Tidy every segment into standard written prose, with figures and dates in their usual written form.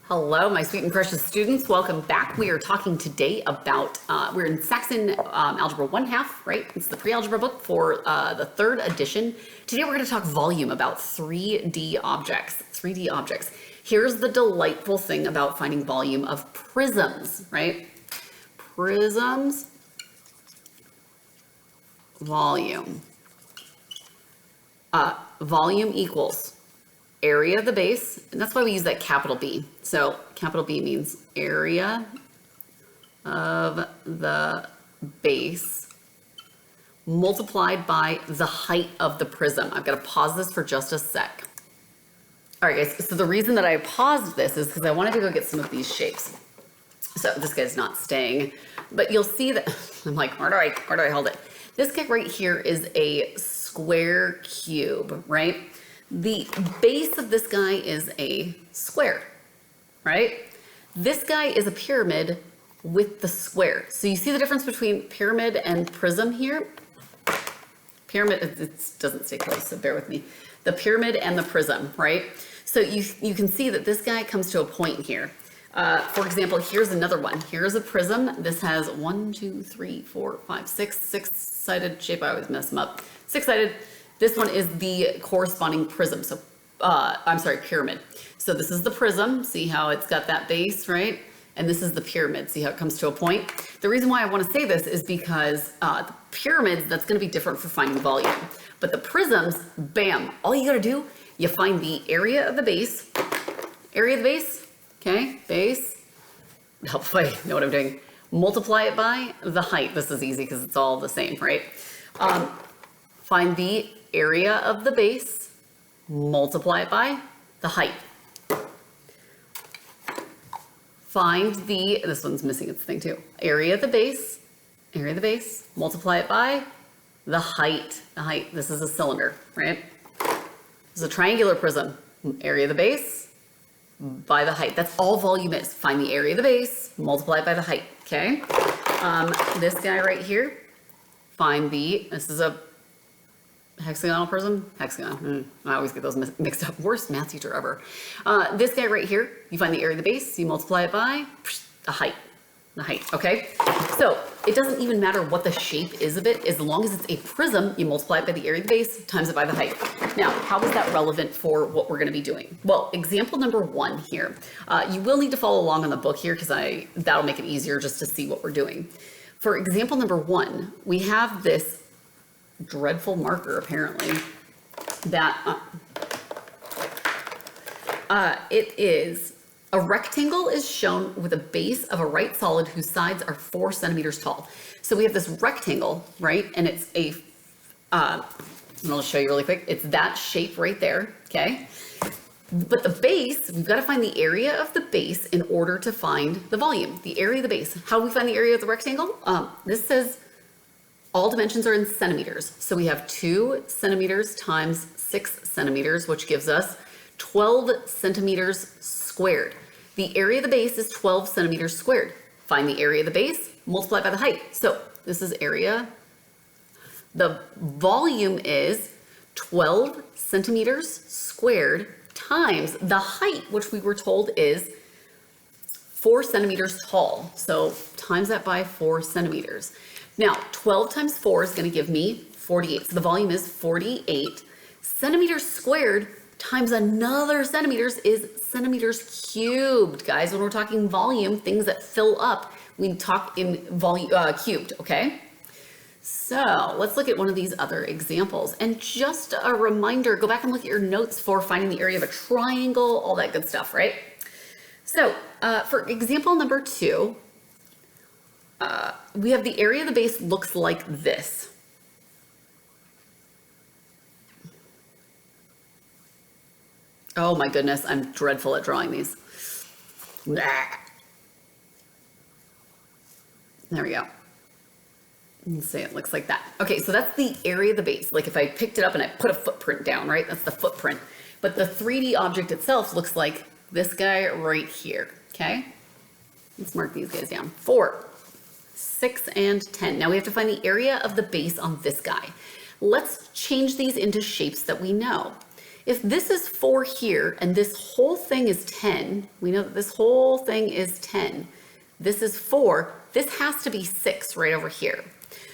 Hello, my sweet and precious students. Welcome back. We are talking today about, we're in Saxon Algebra 1/2, right? It's the pre-algebra book for the third edition. Today we're going to talk volume about 3D objects. 3D objects. Here's the delightful thing about finding volume of prisms, right? Prisms, volume. Volume equals area of the base, and that's why we use that capital B. So capital B means area of the base multiplied by the height of the prism. I've got to pause this for just a sec. All right, guys, so the reason that I paused this is because I wanted to go get some of these shapes. So this guy's not staying, but you'll see that, I'm like, where do I hold it? This guy right here is a square cube, right? The base of this guy is a square, right? This guy is a pyramid with the square. So you see the difference between pyramid and prism here? Pyramid, it doesn't stay close, so bear with me. The pyramid and the prism, right? So you can see that this guy comes to a point here. For example, here's another one. Here's a prism. This has 1, 2, 3, 4, 5, 6, six-sided shape. I always mess them up. Six-sided. This one is the corresponding prism. So, I'm sorry, pyramid. So this is the prism. See how it's got that base, right? And this is the pyramid. See how it comes to a point? The reason why I want to say this is because the pyramids, that's going to be different for finding volume. But the prisms, bam, all you got to do, you find the area of the base. Area of the base, okay, base. Help if I know what I'm doing. Multiply it by the height. This is easy because it's all the same, right? Find the area of the base, multiply it by the height. Find the, this one's missing its thing too, area of the base, multiply it by the height. The height, this is a cylinder, right? This is a triangular prism, area of the base by the height. That's all volume is. Find the area of the base, multiply it by the height, okay? This guy right here, find the, this is a hexagonal prism? Hexagon. I always get those mixed up. Worst math teacher ever. This guy right here, you find the area of the base, you multiply it by the height. The height, okay? So it doesn't even matter what the shape is of it. As long as it's a prism, you multiply it by the area of the base times it by the height. Now, how is that relevant for what we're going to be doing? Well, example number 1 here. You will need to follow along on the book here because that'll make it easier just to see what we're doing. For example number 1, we have this dreadful marker apparently that it is a rectangle is shown with a base of a right solid whose sides are 4 centimeters tall. So we have this rectangle, right? And it's a and I'll show you really quick. It's that shape right there, okay? But the base, we've got to find the area of the base in order to find the volume. The area of the base. How do we find the area of the rectangle? This says all dimensions are in centimeters. So we have 2 centimeters times 6 centimeters, which gives us 12 centimeters squared. The area of the base is 12 centimeters squared. Find the area of the base, multiply by the height. So this is area. The volume is 12 centimeters squared times the height, which we were told is 4 centimeters tall. So times that by 4 centimeters. Now, 12 times 4 is going to give me 48. So the volume is 48 centimeters squared times another centimeters is centimeters cubed. Guys, when we're talking volume, things that fill up, we talk in volume cubed, okay? So let's look at one of these other examples. And just a reminder, go back and look at your notes for finding the area of a triangle, all that good stuff, right? So for example number 2, we have the area of the base looks like this. Oh my goodness, I'm dreadful at drawing these. There we go. Let's say it looks like that. Okay, so that's the area of the base. Like if I picked it up and I put a footprint down, right? That's the footprint. But the 3D object itself looks like this guy right here, okay? Let's mark these guys down. 4, 6, and 10. Now we have to find the area of the base on this guy. Let's change these into shapes that we know. If this is 4 here and this whole thing is 10, we know that this whole thing is 10. This is 4. This has to be 6 right over here.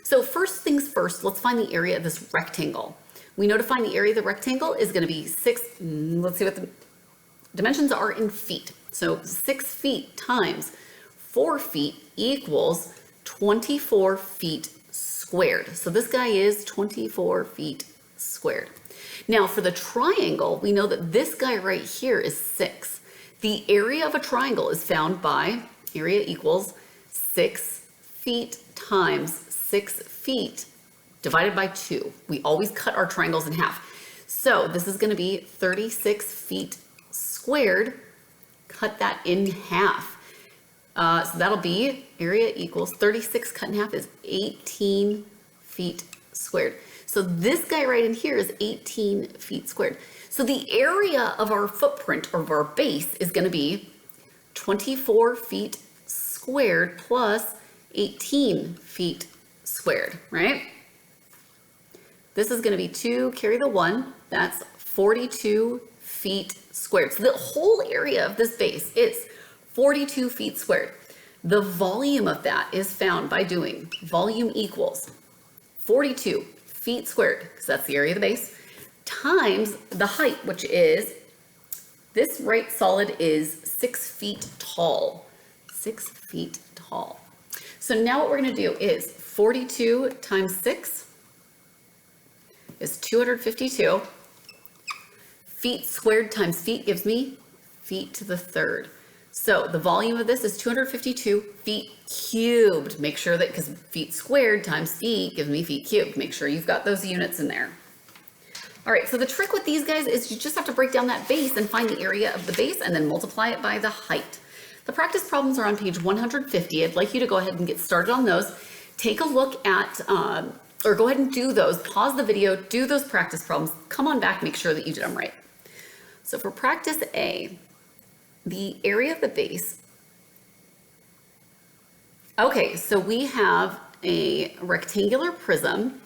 So first things first, let's find the area of this rectangle. We know to find the area of the rectangle is going to be 6. Let's see what the dimensions are in feet. So 6 feet times 4 feet equals 24 feet squared. So this guy is 24 feet squared. Now for the triangle, we know that this guy right here is 6. The area of a triangle is found by area equals 6 feet times 6 feet divided by 2. We always cut our triangles in half. So this is going to be 36 feet squared. Cut that in half. So that'll be area equals 36 cut in half is 18 feet squared. So this guy right in here is 18 feet squared. So the area of our footprint or of our base is going to be 24 feet squared plus 18 feet squared, right? This is going to be 2, carry the 1, that's 42 feet squared. So the whole area of this base is 42 feet squared. The volume of that is found by doing volume equals 42 feet squared, because that's the area of the base, times the height, which is, this right solid is 6 feet tall. 6 feet tall. So now what we're going to do is 42 times 6 is 252. Feet squared times feet gives me feet to the third. So the volume of this is 252 feet cubed. Make sure that, because feet squared times feet gives me feet cubed. Make sure you've got those units in there. All right, so the trick with these guys is you just have to break down that base and find the area of the base and then multiply it by the height. The practice problems are on page 150. I'd like you to go ahead and get started on those. Take a look at, or go ahead and do those. Pause the video, do those practice problems. Come on back, make sure that you did them right. So for practice A, the area of the base. Okay, so we have a rectangular prism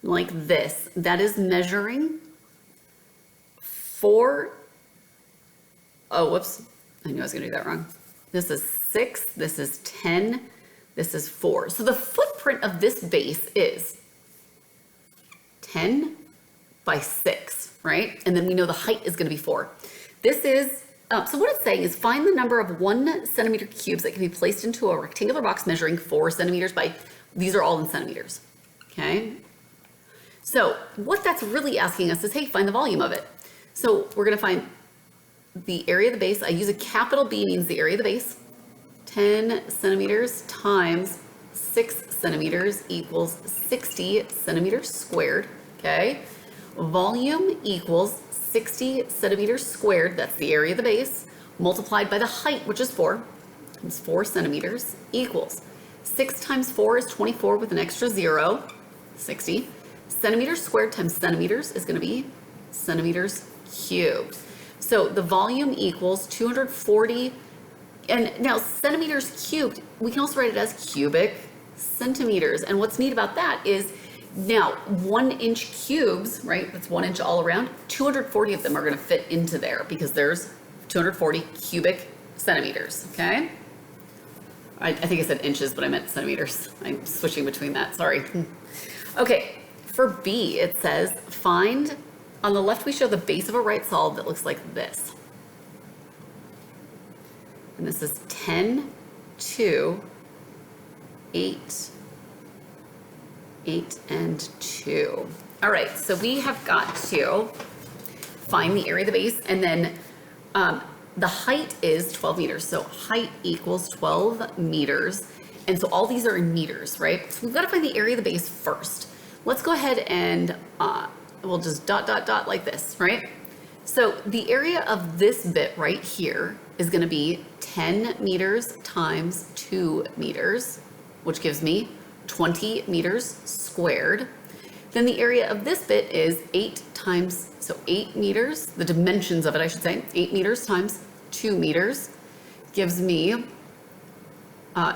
like this that is measuring 4. Oh, whoops. I knew I was going to do that wrong. This is 6, this is 10, this is 4. So the footprint of this base is 10 by 6, right? And then we know the height is going to be 4. This is, so what it's saying is find the number of 1 centimeter cubes that can be placed into a rectangular box measuring 4 centimeters by, these are all in centimeters, okay? So what that's really asking us is, hey, find the volume of it. So we're going to find the area of the base. I use a capital B, means the area of the base. 10 centimeters times 6 centimeters equals 60 centimeters squared, okay? Volume equals 60 centimeters squared, that's the area of the base, multiplied by the height, which is 4, times 4 centimeters, equals 6 times 4 is 24 with an extra 0, 60. Centimeters squared times centimeters is going to be centimeters cubed. So the volume equals 240, and now centimeters cubed, we can also write it as cubic centimeters. And what's neat about that is now 1 inch cubes, right? That's 1 inch all around. 240 of them are going to fit into there because there's 240 cubic centimeters, okay? I think I said inches, but I meant centimeters. I'm switching between that, sorry. Okay, for B, it says find, on the left we show the base of a right solid that looks like this. And this is 10, 2, 8, 8, and 2. All right, so we have got to find the area of the base, and then the height is 12 meters. So height equals 12 meters. And so all these are in meters, right? So we've got to find the area of the base first. Let's go ahead and we'll just dot, dot, dot like this, right? So the area of this bit right here is going to be 10 meters times 2 meters, which gives me 20 meters squared. Then the area of this bit is 8 times, so 8 meters, the dimensions of it, I should say, 8 meters times 2 meters gives me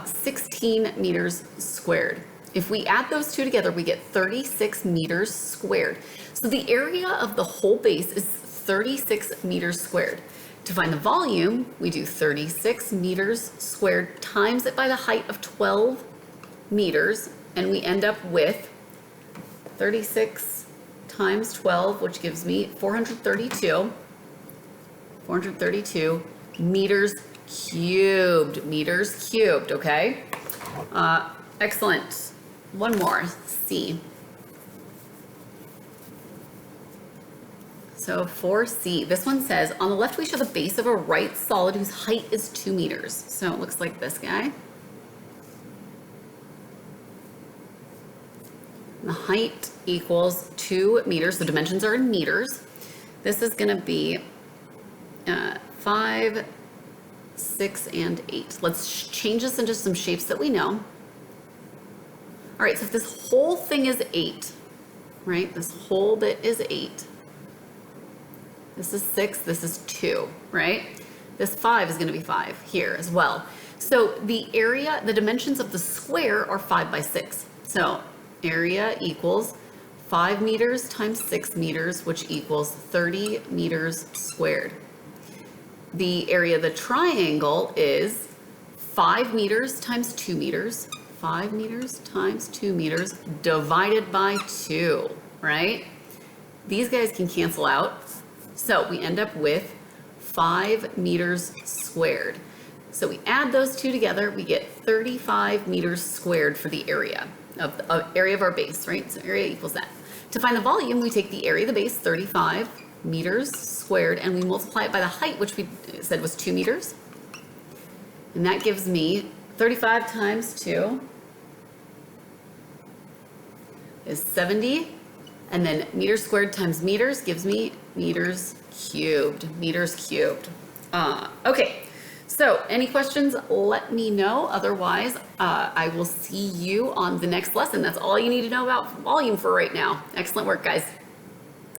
16 meters squared. If we add those two together, we get 36 meters squared. So the area of the whole base is 36 meters squared. To find the volume, we do 36 meters squared times it by the height of 12 meters, and we end up with 36 times 12, which gives me 432 meters cubed, okay? Excellent. One more, C. So for C, this one says, on the left we show the base of a right solid whose height is 2 meters. So it looks like this guy. The height equals 2 meters, so dimensions are in meters. This is gonna be 5, 6, and 8. Let's change this into some shapes that we know. All right, so if this whole thing is 8, right? This whole bit is 8. This is 6, this is 2, right? This 5 is gonna be 5 here as well. So the area, the dimensions of the square are 5 by 6. So area equals 5 meters times 6 meters, which equals 30 meters squared. The area of the triangle is 5 meters times 2 meters, 5 meters times 2 meters divided by 2, right? These guys can cancel out. So we end up with 5 meters squared. So we add those two together, we get 35 meters squared for the area of our base, right? So area equals that. To find the volume, we take the area of the base, 35 meters squared, and we multiply it by the height, which we said was 2 meters. And that gives me 35 times 2 is 70. And then meters squared times meters gives me meters cubed. Okay, so any questions, let me know. Otherwise, I will see you on the next lesson. That's all you need to know about volume for right now. Excellent work, guys.